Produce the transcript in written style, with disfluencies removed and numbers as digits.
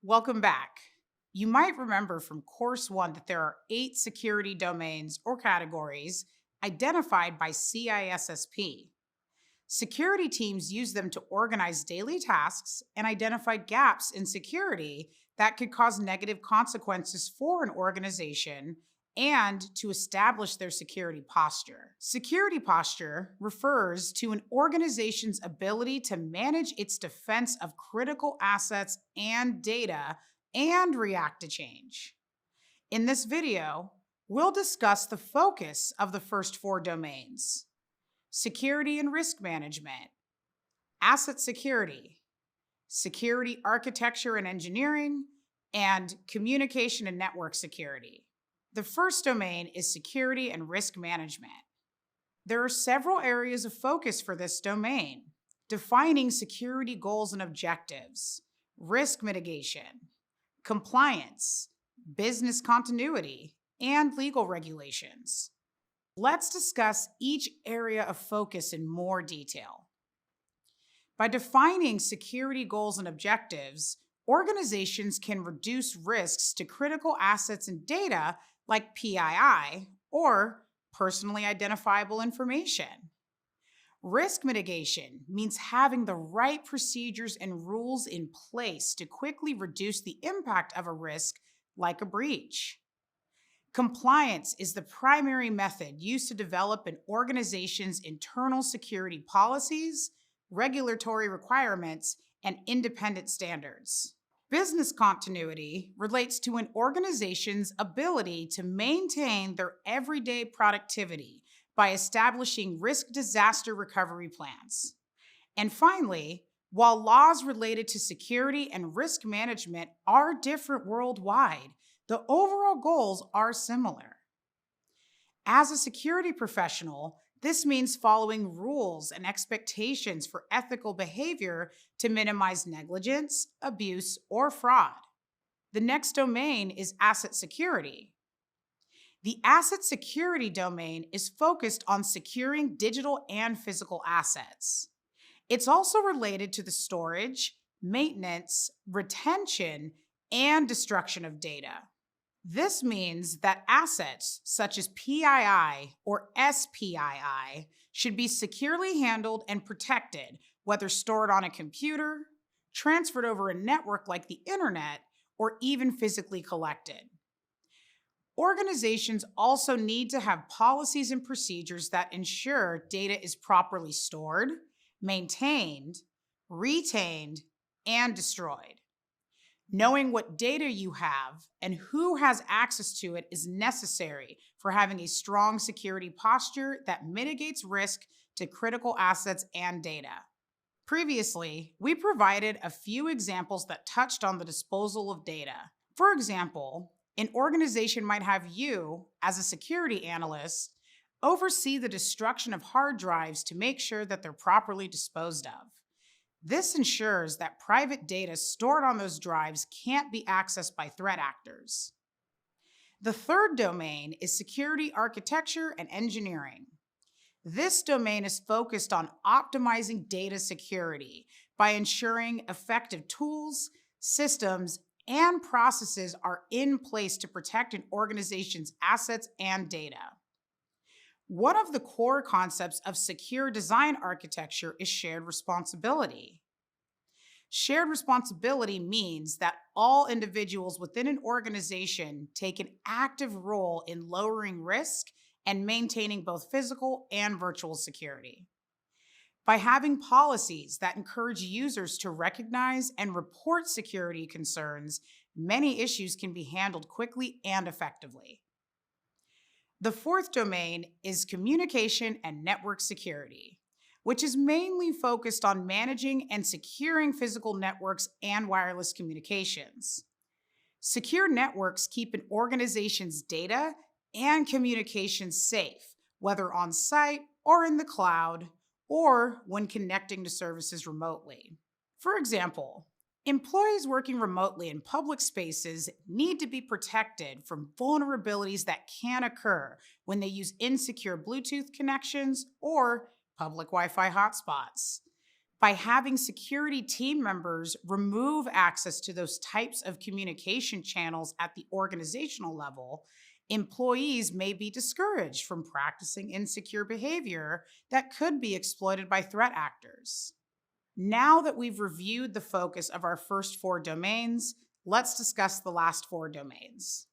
Welcome back. You might remember from course one that there are 8 security domains or categories identified by CISSP. Security teams use them to organize daily tasks and identify gaps in security that could cause negative consequences for an organization and to establish their security posture. Security posture refers to an organization's ability to manage its defense of critical assets and data and react to change. In this video, we'll discuss the focus of the first 4 domains: security and risk management, asset security, security architecture and engineering, and communication and network security. The first domain is security and risk management. There are several areas of focus for this domain: defining security goals and objectives, risk mitigation, compliance, business continuity, and legal regulations. Let's discuss each area of focus in more detail. By defining security goals and objectives, organizations can reduce risks to critical assets and data like PII or personally identifiable information. Risk mitigation means having the right procedures and rules in place to quickly reduce the impact of a risk like a breach. Compliance is the primary method used to develop an organization's internal security policies, regulatory requirements, and independent standards. Business continuity relates to an organization's ability to maintain their everyday productivity by establishing risk disaster recovery plans. And finally, while laws related to security and risk management are different worldwide, the overall goals are similar. As a security professional, this means following rules and expectations for ethical behavior to minimize negligence, abuse, or fraud. The next domain is asset security. The asset security domain is focused on securing digital and physical assets. It's also related to the storage, maintenance, retention, and destruction of data. This means that assets such as PII or SPII should be securely handled and protected, whether stored on a computer, transferred over a network like the internet, or even physically collected. Organizations also need to have policies and procedures that ensure data is properly stored, maintained, retained, and destroyed. Knowing what data you have and who has access to it is necessary for having a strong security posture that mitigates risk to critical assets and data. Previously, we provided a few examples that touched on the disposal of data. For example, an organization might have you, as a security analyst, oversee the destruction of hard drives to make sure that they're properly disposed of. This ensures that private data stored on those drives can't be accessed by threat actors. The third domain is security architecture and engineering. This domain is focused on optimizing data security by ensuring effective tools, systems, and processes are in place to protect an organization's assets and data. One of the core concepts of secure design architecture is shared responsibility. Shared responsibility means that all individuals within an organization take an active role in lowering risk and maintaining both physical and virtual security. By having policies that encourage users to recognize and report security concerns, many issues can be handled quickly and effectively. The fourth domain is communication and network security, which is mainly focused on managing and securing physical networks and wireless communications. Secure networks keep an organization's data and communications safe, whether on site or in the cloud, or when connecting to services remotely. For example, employees working remotely in public spaces need to be protected from vulnerabilities that can occur when they use insecure Bluetooth connections or public Wi-Fi hotspots. By having security team members remove access to those types of communication channels at the organizational level, employees may be discouraged from practicing insecure behavior that could be exploited by threat actors. Now that we've reviewed the focus of our first four domains, let's discuss the last four domains.